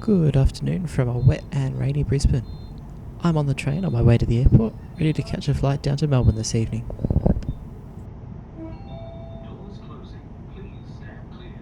Good afternoon from a wet and rainy Brisbane. I'm on the train on my way to the airport, ready to catch a flight down to Melbourne this evening. Doors closing. Please stand clear.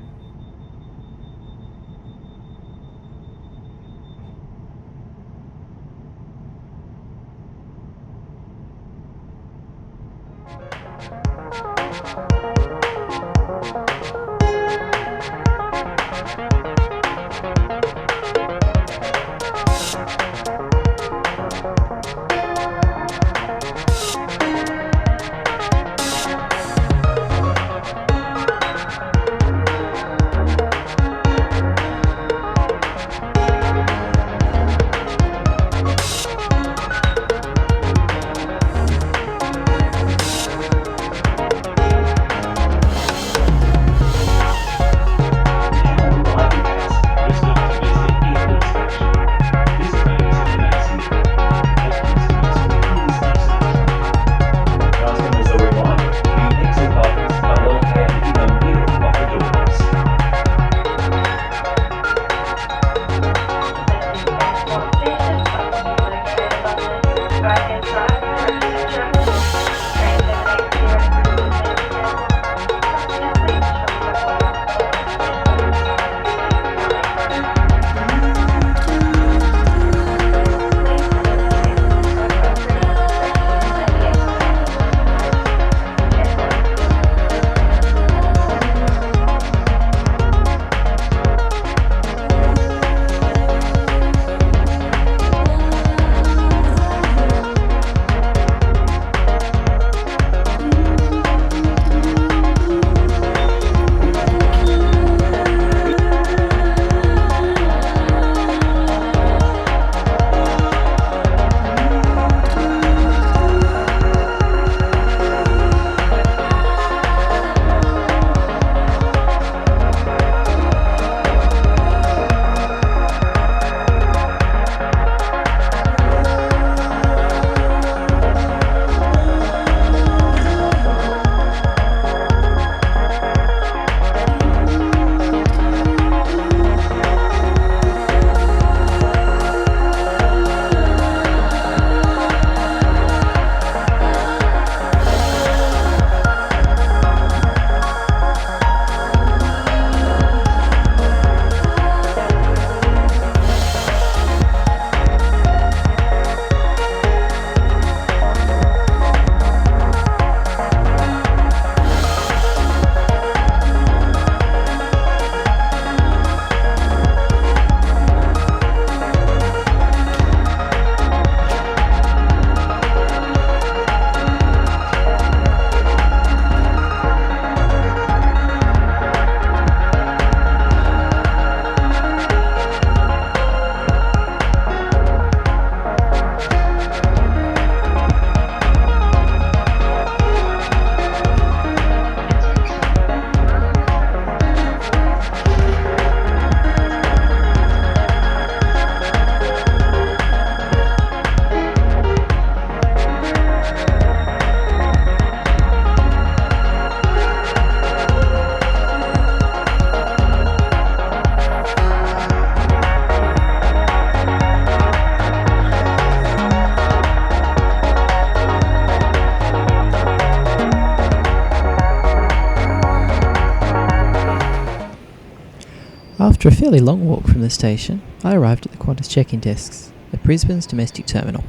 After a fairly long walk from the station, I arrived at the Qantas check-in desks at Brisbane's domestic terminal.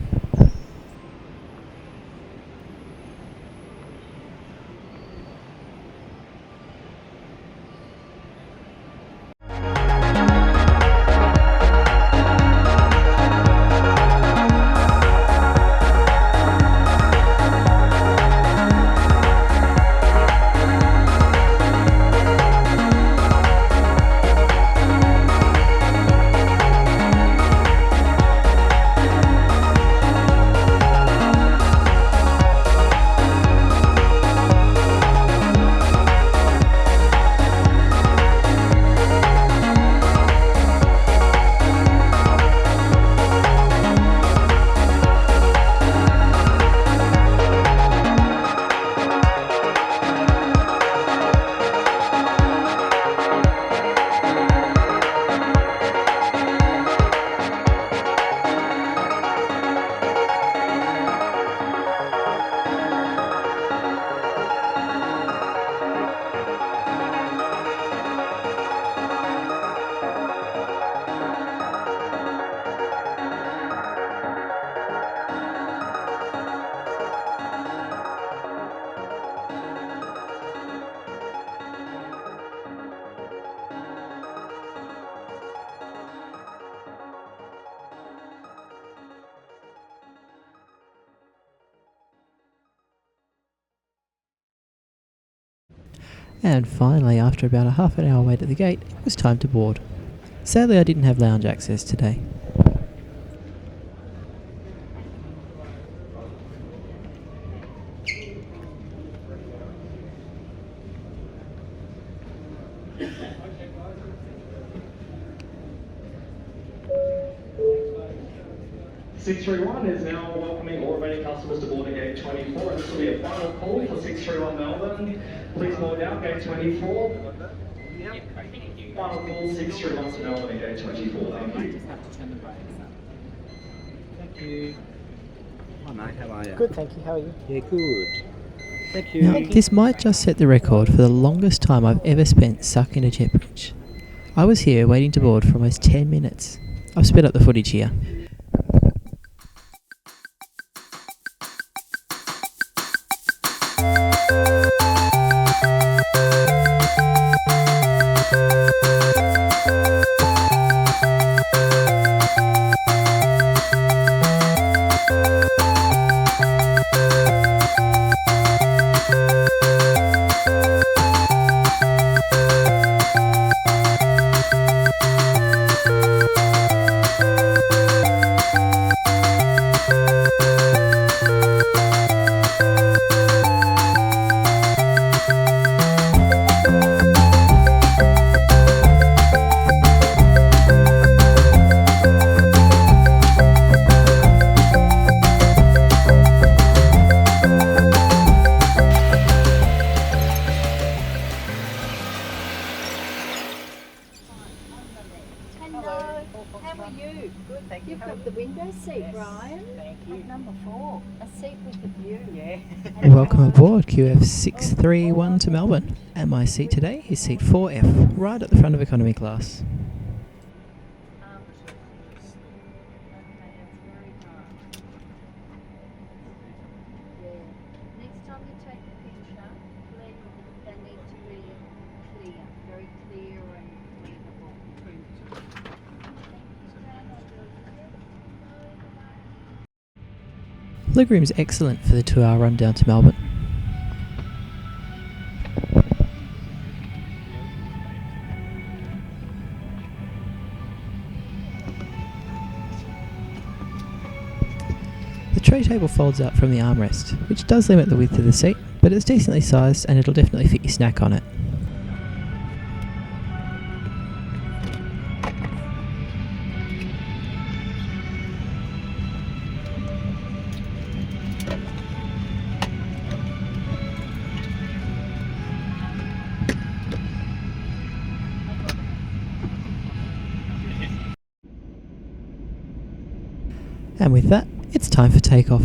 And finally, after about a half an hour wait at the gate, it was time to board. Sadly, I didn't have lounge access today. CYCLONE is now welcoming all remaining customers to boarding gate 24, and this will be a final call for CYCLONE Melbourne. Please board now, gate 24. Final call, CYCLONE to Melbourne, gate 24. Thank you. Thank you. Hi mate, how are you? Good, thank you. How are you? Yeah, good. Thank you. Now, this might just set the record for the longest time I've ever spent stuck in a jet bridge. I was here waiting to board for almost 10 minutes. I've sped up the footage here. How are you? Good, thank you. You've got the window seat, Brian. Thank you. Number 4, a seat with the view. Yeah. Welcome aboard QF631 to Melbourne. And my seat today is seat 4F, right at the front of economy class. Next time you take a picture, please, they need to be clear, very clear and readable. Legroom's excellent for the 2-hour run down to Melbourne. The tray table folds out from the armrest, which does limit the width of the seat, but it's decently sized and it'll definitely fit your snack on it. And with that, it's time for takeoff.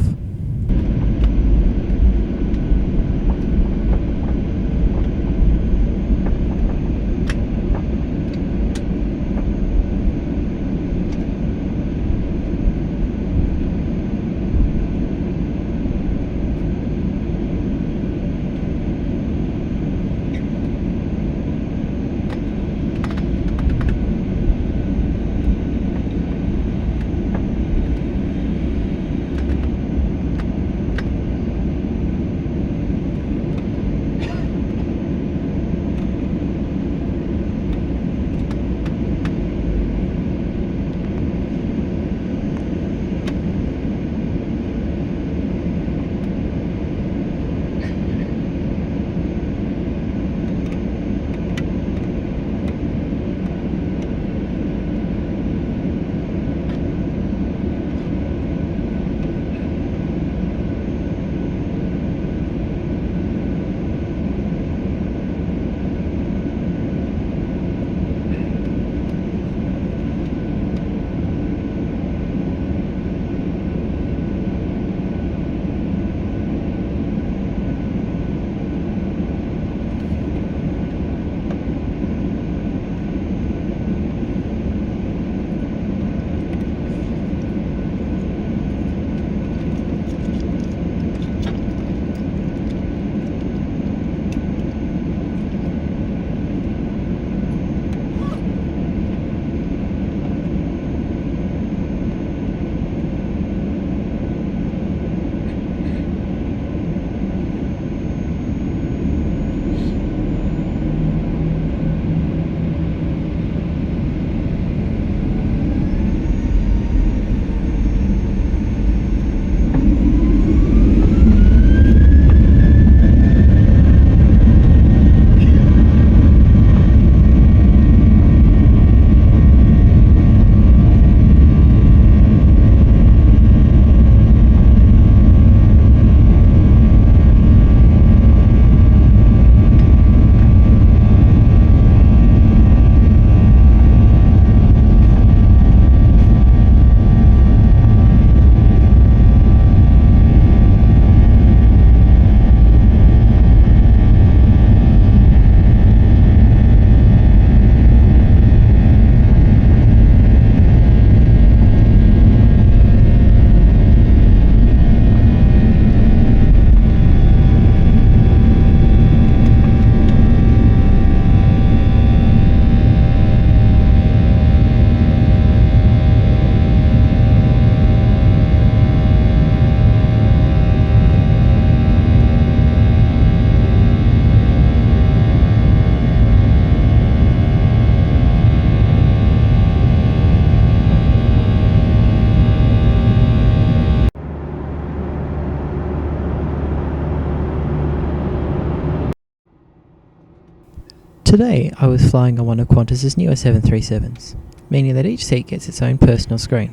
Today I was flying on one of Qantas's newer 737s, meaning that each seat gets its own personal screen.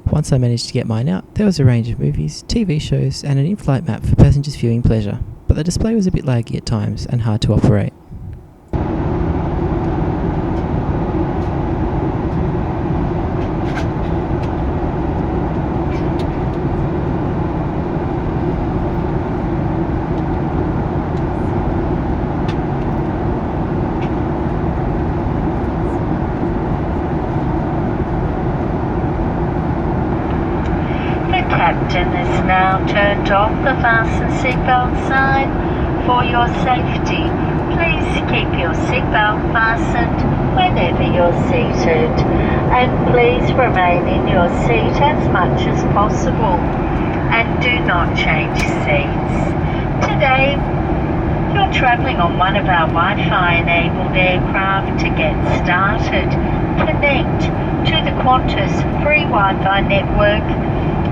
Once I managed to get mine out, there was a range of movies, TV shows and an in-flight map for passengers' viewing pleasure, but the display was a bit laggy at times and hard to operate. Captain has now turned off the fasten seatbelt sign for your safety. Please keep your seatbelt fastened whenever you're seated, and please remain in your seat as much as possible, and do not change seats. Today, you're travelling on one of our Wi-Fi enabled aircraft. To get started, connect to the Qantas free Wi-Fi network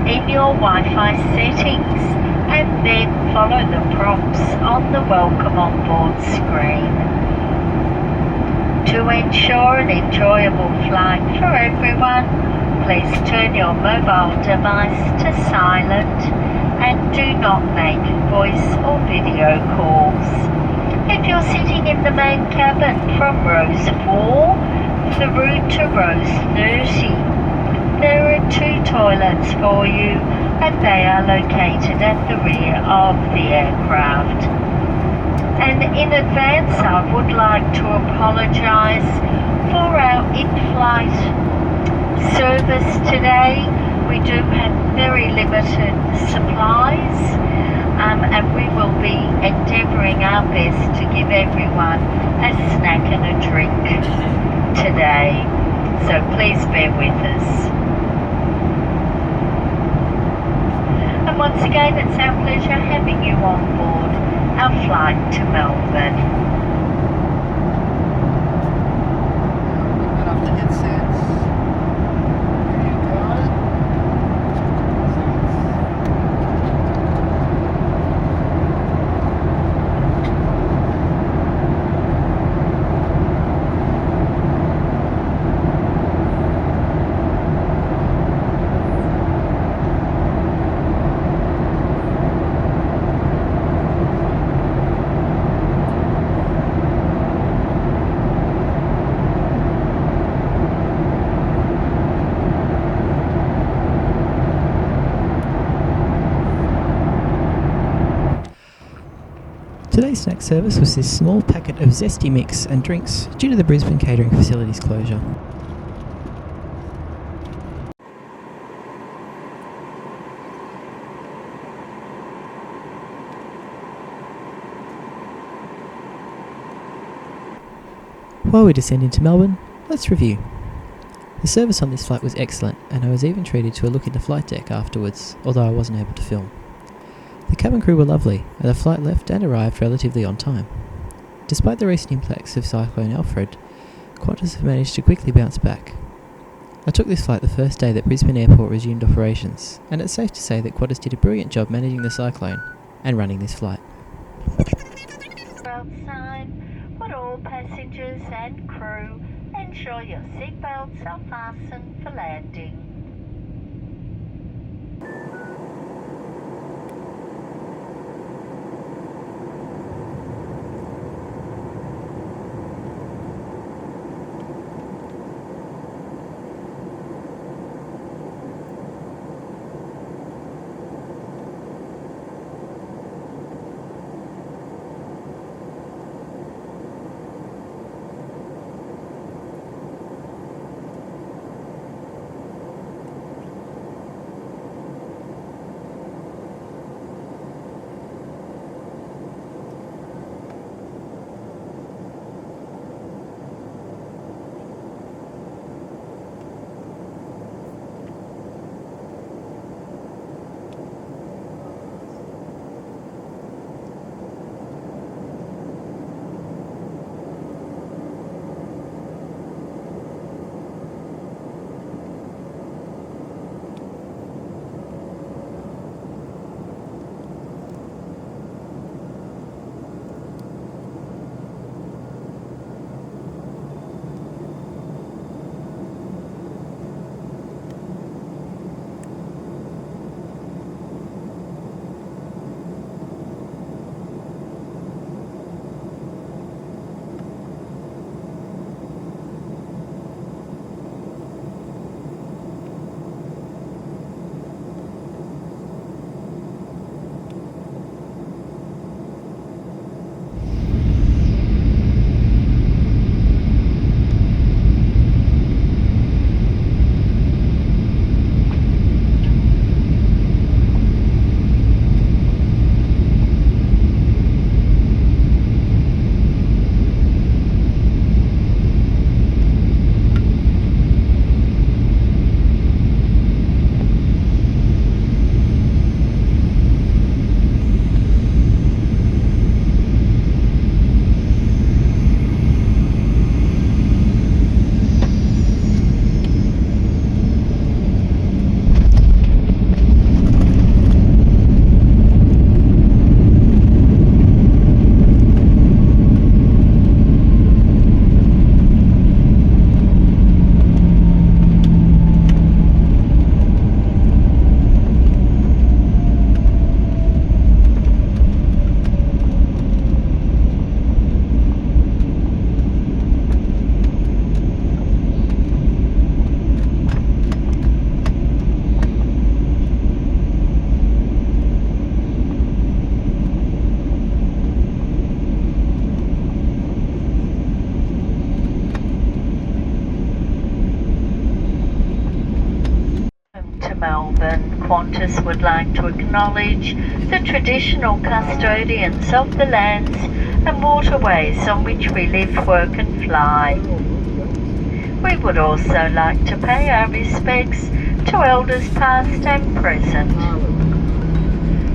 in your Wi-Fi settings, and then follow the prompts on the Welcome on Board screen. To ensure an enjoyable flight for everyone, please turn your mobile device to silent and do not make voice or video calls. If you're sitting in the main cabin from rows 4 through to rows 30, there are 2 toilets for you, and they are located at the rear of the aircraft. And in advance, I would like to apologise for our in-flight service today. We do have very limited supplies, and we will be endeavouring our best to give everyone a snack and a drink today. So please bear with us. And once again, it's our pleasure having you on board our flight to Melbourne. Put off the headsets. There you go. Today's snack service was this small packet of zesty mix and drinks due to the Brisbane catering facility's closure. While we descend into Melbourne, let's review. The service on this flight was excellent, and I was even treated to a look in the flight deck afterwards, although I wasn't able to film. The cabin crew were lovely, and the flight left and arrived relatively on time. Despite the recent impacts of Cyclone Alfred, Qantas have managed to quickly bounce back. I took this flight the first day that Brisbane Airport resumed operations, and it's safe to say that Qantas did a brilliant job managing the cyclone and running this flight. Seatbelt sign. Would all passengers and crew ensure your seatbelts are fastened for landing? Qantas would like to acknowledge the traditional custodians of the lands and waterways on which we live, work and fly. We would also like to pay our respects to elders past and present.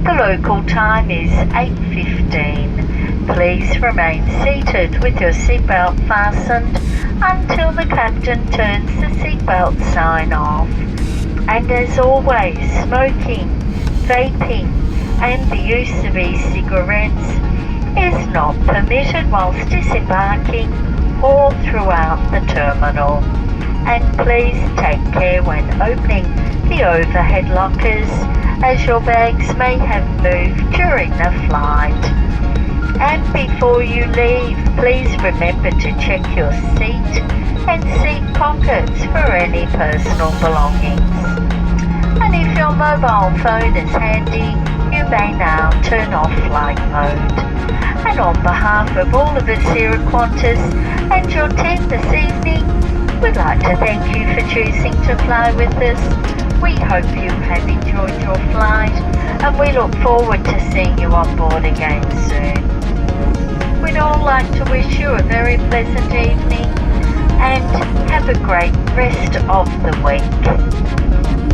The local time is 8:15. Please remain seated with your seatbelt fastened until the captain turns the seatbelt sign off. And as always, smoking, vaping and the use of e-cigarettes is not permitted whilst disembarking or throughout the terminal. And please take care when opening the overhead lockers, as your bags may have moved during the flight. And before you leave, please remember to check your seat and seat pockets for any personal belongings. And if your mobile phone is handy, you may now turn off flight mode. And on behalf of all of us here at Qantas and your team this evening, we'd like to thank you for choosing to fly with us. We hope you have enjoyed your flight and we look forward to seeing you on board again soon. We'd all like to wish you a very pleasant evening and have a great rest of the week.